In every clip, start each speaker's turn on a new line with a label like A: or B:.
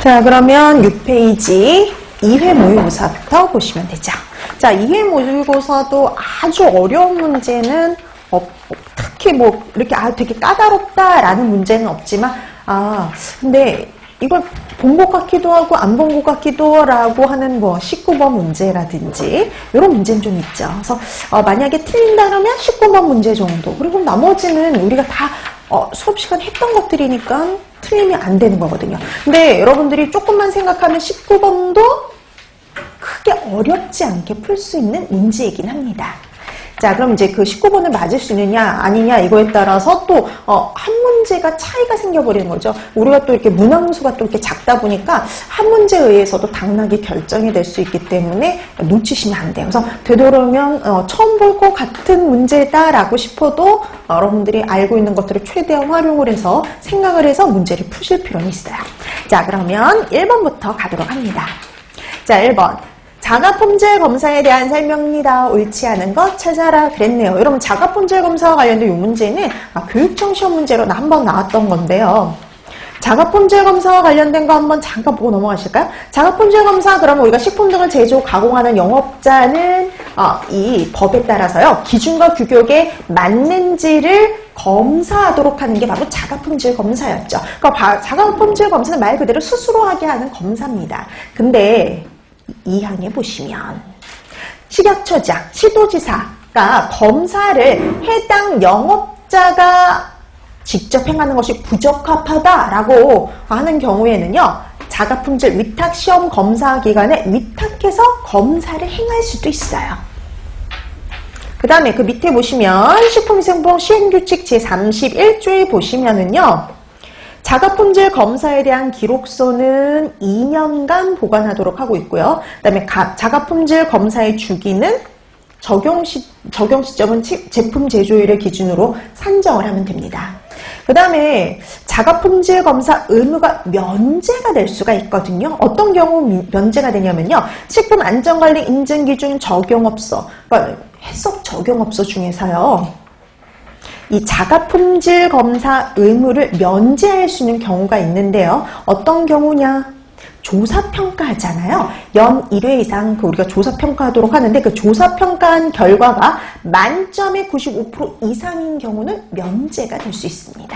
A: 자, 그러면 6페이지 2회 모의고사부터 보시면 되죠. 자, 2회 모의고사도 아주 어려운 문제는 특히 뭐 이렇게 되게 까다롭다라는 문제는 없지만 근데 이걸 본 것 같기도 하고 안 본 것 같기도 라고 하는 뭐 19번 문제라든지 이런 문제는 좀 있죠. 그래서 만약에 틀린다 그러면 19번 문제 정도, 그리고 나머지는 우리가 다 수업 시간에 했던 것들이니까 틀리면 안 되는 거거든요. 근데 여러분들이 조금만 생각하면 19번도 크게 어렵지 않게 풀 수 있는 문제이긴 합니다. 자, 그럼 이제 그 19번을 맞을 수 있느냐 아니냐 이거에 따라서 또 한 문제가 차이가 생겨버리는 거죠. 우리가 또 이렇게 문항수가 또 이렇게 작다 보니까 한 문제에 의해서도 당락이 결정이 될 수 있기 때문에 놓치시면 안 돼요. 그래서 되도록이면 처음 볼 것 같은 문제다라고 싶어도 여러분들이 알고 있는 것들을 최대한 활용을 해서 생각을 해서 문제를 푸실 필요는 있어요. 자, 그러면 1번부터 가도록 합니다. 자, 1번. 자가품질 검사에 대한 설명입니다. 옳지 않은 것 찾아라 그랬네요. 여러분, 자가품질 검사와 관련된 이 문제는 교육청 시험 문제로 한번 나왔던 건데요. 자가품질 검사와 관련된 거 한번 잠깐 보고 넘어가실까요? 자가품질 검사, 그러면 우리가 식품 등을 제조, 가공하는 영업자는 이 법에 따라서요, 기준과 규격에 맞는지를 검사하도록 하는 게 바로 자가품질 검사였죠. 그러니까 자가품질 검사는 말 그대로 스스로 하게 하는 검사입니다. 근데 2항에 보시면 식약처장, 시도지사가 검사를 해당 영업자가 직접 행하는 것이 부적합하다라고 하는 경우에는요, 자가품질 위탁시험 검사기관에 위탁해서 검사를 행할 수도 있어요. 그 다음에 그 밑에 보시면 식품위생보험 시행규칙 제31조에 보시면은요, 자가품질 검사에 대한 기록서는 2년간 보관하도록 하고 있고요. 그 다음에 자가품질 검사의 주기는 적용 시점은 제품 제조일을 기준으로 산정을 하면 됩니다. 그 다음에 자가품질 검사 의무가 면제가 될 수가 있거든요. 어떤 경우 면제가 되냐면요, 식품안전관리 인증기준 적용업소, 그러니까 해석 적용업소 중에서요, 이 자가품질 검사 의무를 면제할 수 있는 경우가 있는데요. 어떤 경우냐? 조사평가 하잖아요. 연 1회 이상 우리가 조사평가하도록 하는데, 그 조사평가한 결과가 만점의 95% 이상인 경우는 면제가 될 수 있습니다.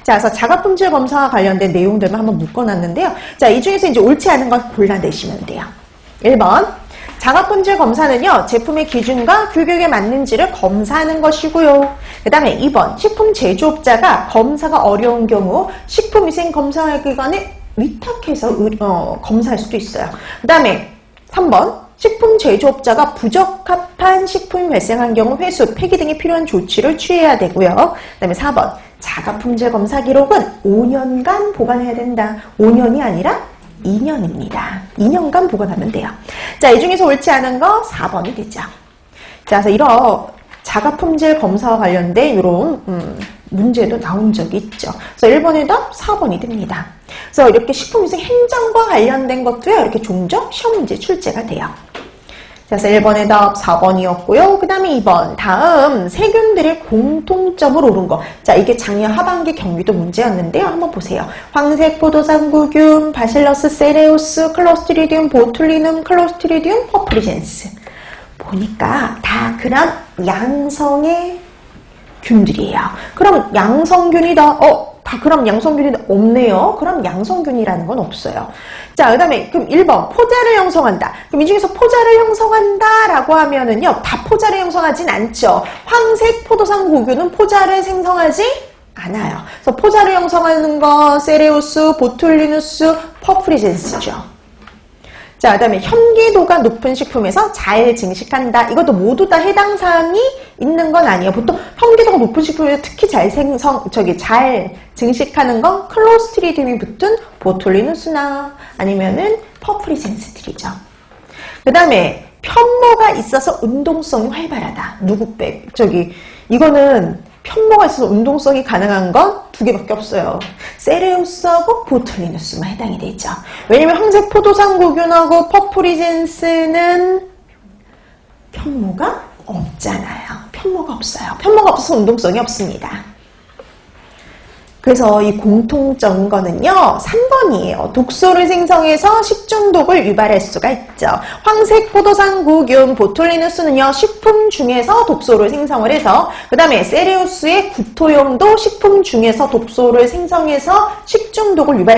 A: 자, 그래서 자가품질 검사와 관련된 내용들만 한번 묶어놨는데요. 자, 이 중에서 이제 옳지 않은 것 골라내시면 돼요. 1번. 자가품질 검사는요, 제품의 기준과 규격에 맞는지를 검사하는 것이고요. 그 다음에 2번, 식품 제조업자가 검사가 어려운 경우 식품위생검사기관에 위탁해서 검사할 수도 있어요. 그 다음에 3번, 식품 제조업자가 부적합한 식품이 발생한 경우 회수, 폐기 등에 필요한 조치를 취해야 되고요. 그 다음에 4번, 자가품질 검사 기록은 5년간 보관해야 된다. 5년이 아니라 2년입니다. 2년간 보관하면 돼요. 자, 이 중에서 옳지 않은 거 4번이 되죠. 자, 그래서 이런 자가품질 검사와 관련된 이런 문제도 나온 적이 있죠. 그래서 1번의 답, 4번이 됩니다. 그래서 이렇게 식품위생 행정과 관련된 것도요, 이렇게 종종 시험 문제 출제가 돼요. 자, 그래서 1번의 답 4번이었고요. 그 다음에 2번. 다음 세균들의 공통점으로 오른 거. 자, 이게 작년 하반기 경기도 문제였는데요. 한번 보세요. 황색 포도상구균, 바실러스 세레우스, 클로스트리디움 보툴리눔, 클로스트리디움 퍼플리젠스. 보니까 다 그런 양성의 균들이에요. 그럼 양성균이다. 다 그럼 양성균이 없네요. 그럼 양성균이라는 건 없어요. 자, 그 다음에 그럼 1번 포자를 형성한다. 그럼 이 중에서 포자를 형성한다 라고 하면은요, 다 포자를 형성하진 않죠. 황색 포도상구균은 포자를 생성하지 않아요. 그래서 포자를 형성하는 거 세레우스, 보툴리누스, 퍼플리젠스죠. 자, 그 다음에 현기도가 높은 식품에서 잘 증식한다. 이것도 모두 다 해당 사항이 있는 건 아니에요. 보통 현기도가 높은 식품에서 특히 잘 증식하는 건 클로스트리디움이 붙은 보툴리누스나 아니면은 퍼플리젠스들이죠. 그 다음에 편모가 있어서 운동성이 활발하다. 누구 빼? 이거는 편모가 있어서 운동성이 가능한 건 두 개밖에 없어요. 세레우스하고 보툴리누스만 해당이 되죠. 왜냐면 황색 포도상구균하고 퍼플리젠스는 편모가 없잖아요. 편모가 없어요. 편모가 없어서 운동성이 없습니다. 그래서 이 공통적인 거는요, 3번이에요. 독소를 생성해서 식중독을 유발할 수가 있죠. 황색 포도당 구균 보툴리누스는요, 식품 중에서 독소를 생성을 해서, 그 다음에 세레우스의 구토염도 식품 중에서 독소를 생성해서 식중독을 유발